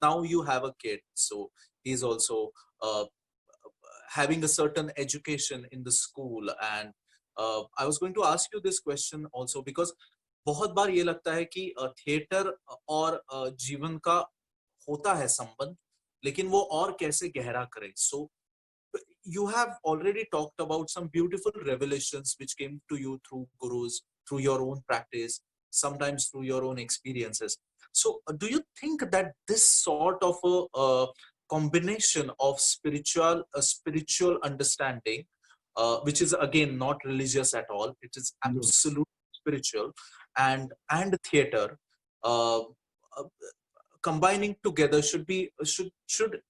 now you have a kid, so he's also uh, having a certain education in the school. And I was going to ask you this question also, because बहुत बार ये लगता है कि theatre और जीवन का होता है संबंध, लेकिन वो और कैसे गहरा करें. So you have already talked about some beautiful revelations which came to you through gurus, through your own practice, sometimes through your own experiences. So do you think that this sort of a combination of spiritual understanding, which is again not religious at all, it is No. absolute spiritual, and theater, uh, uh, combining together should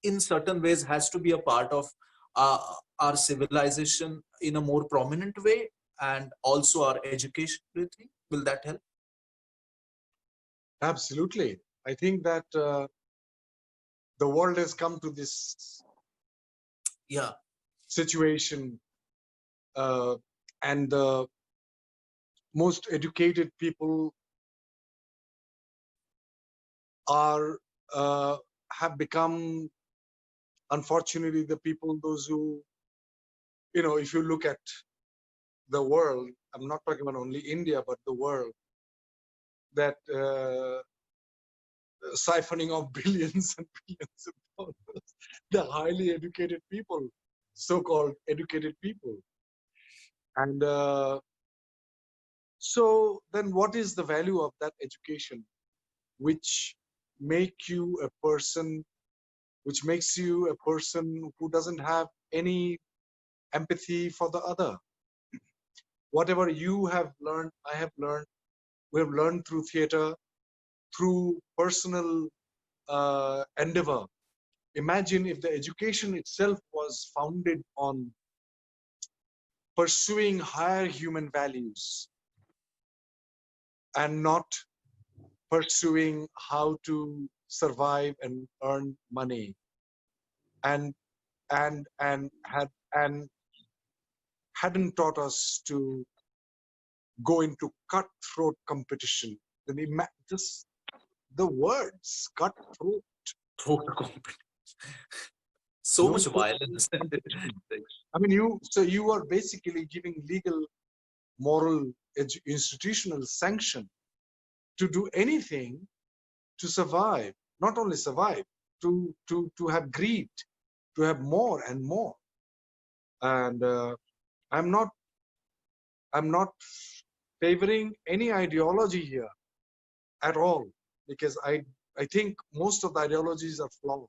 in certain ways has to be a part of uh, our civilization in a more prominent way, and also our education, do you think? Will that help? Absolutely. I think that the world has come to this Yeah. situation, and the most educated people are have become, unfortunately, the people, those who, if you look at the world, I'm not talking about only India, but the world, that siphoning of billions and billions of dollars, the highly educated people, so-called educated people. And so then what is the value of that education, which make you a person, which makes you a person who doesn't have any empathy for the other? Whatever you have learned, I have learned, we have learned through theater, through personal endeavor. Imagine if the education itself was founded on pursuing higher human values and not pursuing how to survive and earn money, and and hadn't taught us to go into cutthroat competition. Then just the words cutthroat. So much violence. I mean, you are basically giving legal, moral, institutional sanction to do anything to survive. Not only survive, to have greed, to have more and more. And I'm not favoring any ideology here at all, because I think most of the ideologies are flawed.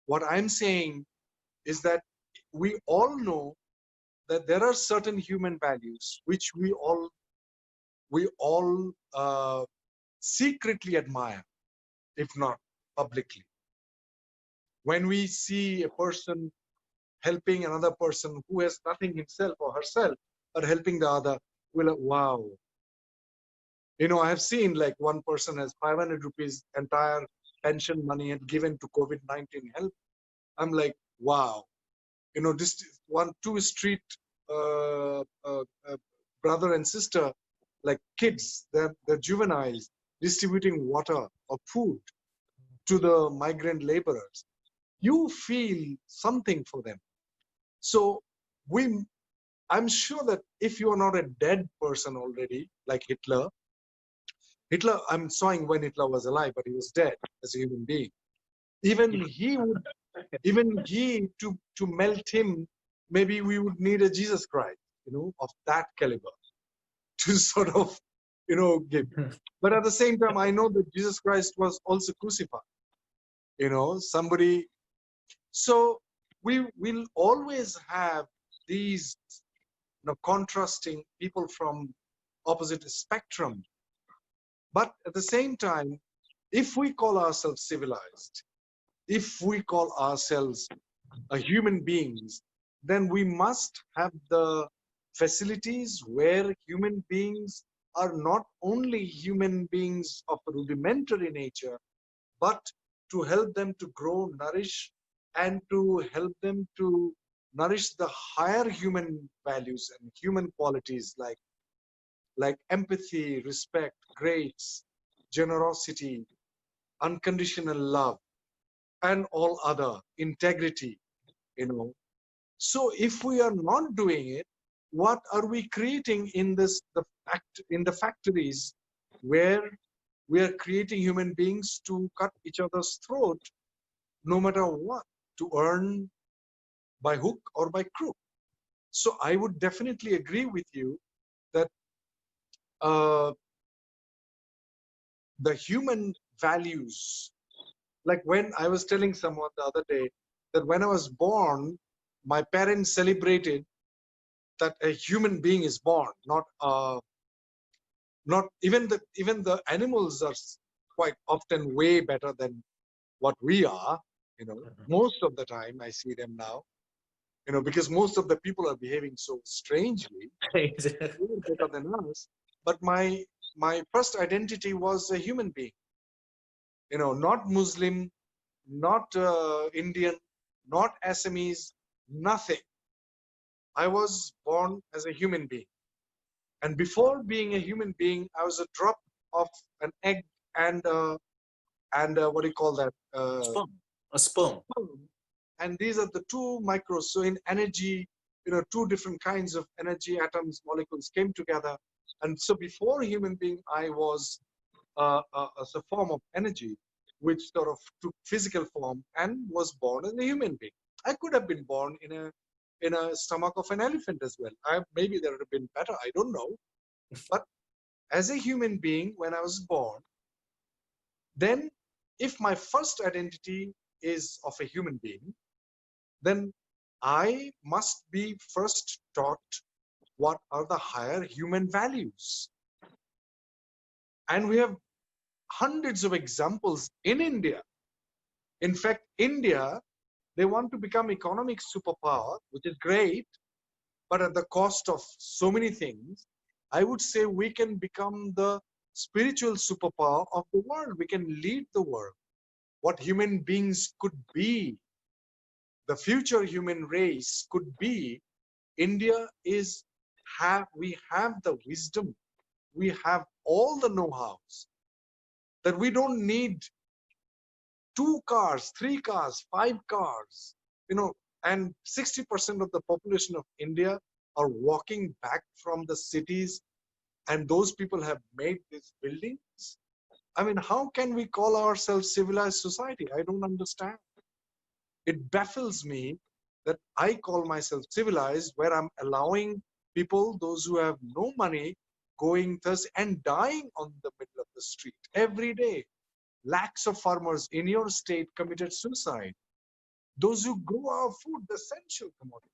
What I'm saying is that we all know that there are certain human values which we all secretly admire, if not publicly. When we see a person helping another person who has nothing himself or herself, or helping the other, we're like, wow. I have seen like one person has 500 rupees entire pension money and given to COVID-19 help. I'm like, wow. This two street brother and sister, like kids, they're juveniles, distributing water or food to the migrant laborers. You feel something for them. So I'm sure that if you are not a dead person already, like Hitler, I'm sorry when Hitler was alive, but he was dead as a human being. Even he, to melt him, maybe we would need a Jesus Christ, of that caliber to sort of, give. But at the same time, I know that Jesus Christ was also crucified, somebody. So we will always have these, contrasting people from opposite spectrum. But at the same time, if we call ourselves civilized, if we call ourselves human beings, then we must have the facilities where human beings are not only human beings of rudimentary nature, but to help them to grow, nourish, and to help them to nourish the higher human values and human qualities like empathy, respect, grace, generosity, unconditional love, and all other integrity, you know. So if we are not doing it, what are we creating in in the factories where we are creating human beings to cut each other's throat no matter what, to earn by hook or by crook? So I would definitely agree with you that uh, the human values, like when I was telling someone the other day that when I was born, my parents celebrated that a human being is born, not even the animals are quite often way better than what we are, you know. Most of the time I see them now, you know, because most of the people are behaving so strangely, they're better than us. But my first identity was a human being, you know, not Muslim, not Indian, not Assamese, nothing. I was born as a human being. And before being a human being, I was a drop of an egg and what do you call that? Sperm. A sperm. Sperm. And these are the two micros. So in energy, you know, two different kinds of energy atoms, molecules came together. And so before human being, I was as a form of energy, which sort of took physical form and was born as a human being. I could have been born in a stomach of an elephant as well. Maybe that would have been better. I don't know. But as a human being, when I was born, then if my first identity is of a human being, then I must be first taught what are the higher human values. And we have hundreds of examples in India. In fact, India, they want to become economic superpower, which is great, but at the cost of so many things. I would say we can become the spiritual superpower of the world. We can lead the world. What human beings could be, the future human race could be. India is we have the wisdom, we have all the know-hows that we don't need 2 cars, 3 cars, 5 cars, you know, and 60% of the population of India are walking back from the cities, and those people have made these buildings. I mean, how can we call ourselves civilized society? I don't understand. It baffles me that I call myself civilized, where I'm allowing people, those who have no money, going thirsty and dying on the middle of the street every day. Lakhs of farmers in your state committed suicide. Those who grow our food, the essential commodity.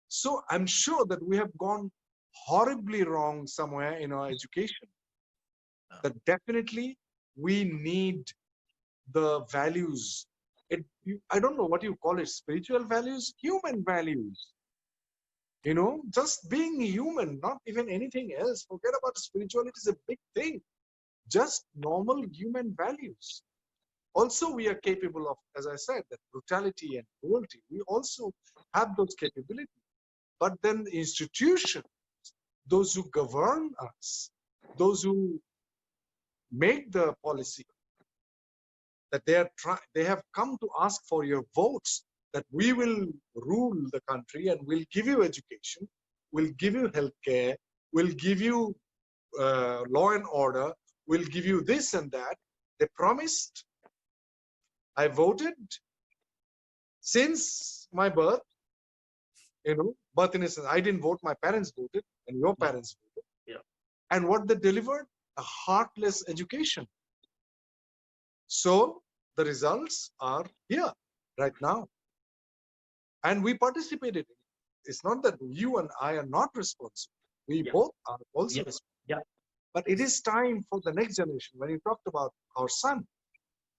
So I'm sure that we have gone horribly wrong somewhere in our education. That definitely we need the values. I don't know what you call it, spiritual values, human values. You know, just being human, not even anything else. Forget about spirituality, is a big thing. Just normal human values. Also, we are capable of, as I said, that brutality and cruelty. We also have those capabilities. But then the institutions, those who govern us, those who make the policy, that they have come to ask for your votes, that we will rule the country and we'll give you education, we'll give you healthcare, we'll give you law and order, we'll give you this and that. They promised. I voted since my birth, you know, birth in a sense. I didn't vote, my parents voted, and your parents voted. Yeah. And what they delivered? A heartless education. So the results are here right now. And we participated in it. It's not that you and I are not responsible. We both are also responsible. Yeah. But it is time for the next generation. When you talked about our son,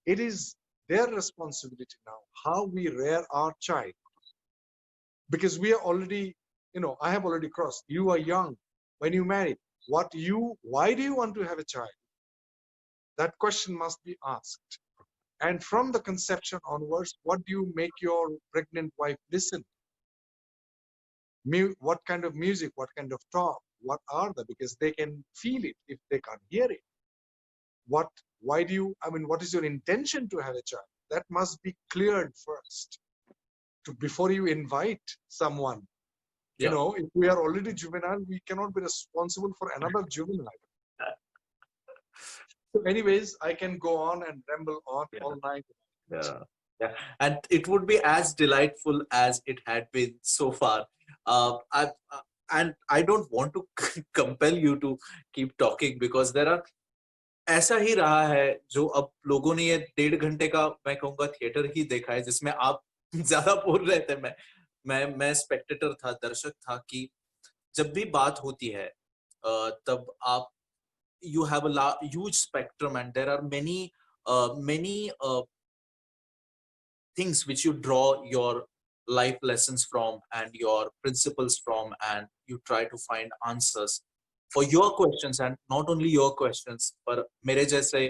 it is their responsibility now, how we rear our child. Because we are already, you know, I have already crossed. You are young. When you marry, why do you want to have a child? That question must be asked. And from the conception onwards, what do you make your pregnant wife listen? What kind of music, what kind of talk, what are they? Because they can feel it if they can't hear it. What Why do you, I mean, what is your intention to have a child? That must be cleared first before you invite someone. You Yeah. know, if we are already juvenile, we cannot be responsible for another juvenile. So anyways, I can go on and ramble on Yeah. all night. Yeah. Yeah. And it would be as delightful as it had been so far. And I don't want to compel you to keep talking because there are ऐसा ही रहा है जो अब लोगों ने ये 1.5 घंटे का मैं कहूँगा थिएटर ही देखा है जिसमें आप ज्यादा बोल रहे थे मैं स्पेक्टेटर था दर्शक था कि जब भी बात होती है तब आप you have a huge spectrum and there are many things which you draw your life lessons from and your principles from and you try to find answers for your questions and not only your questions पर मेरे जैसे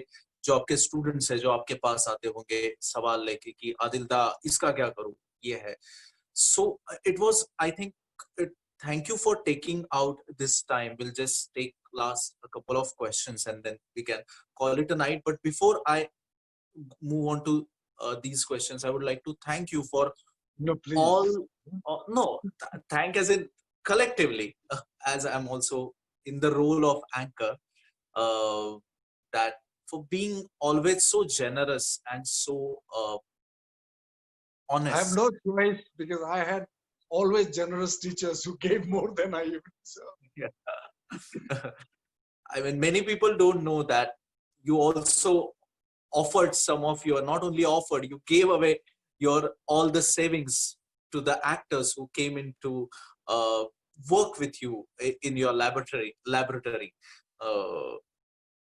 जो आपके students है जो आपके पास आते होंगे सवाल लेके कि आदिल दा इसका क्या करूं ये है so it was I think thank you for taking out this time we'll just take last a couple of questions and then we can call it a night but before I move on to these questions, I would like to thank you for No, please. all. No, thank as in collectively, as I'm also in the role of anchor. That for being always so generous and so I have honest. no choice because I had always generous teachers who gave more than I even deserved. Yeah. I mean, many people don't know that you also offered some of your, not only offered, you gave away your all the savings to the actors who came in to work with you in your laboratory, uh,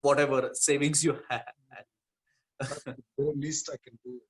whatever savings you had. That's the very least I can do.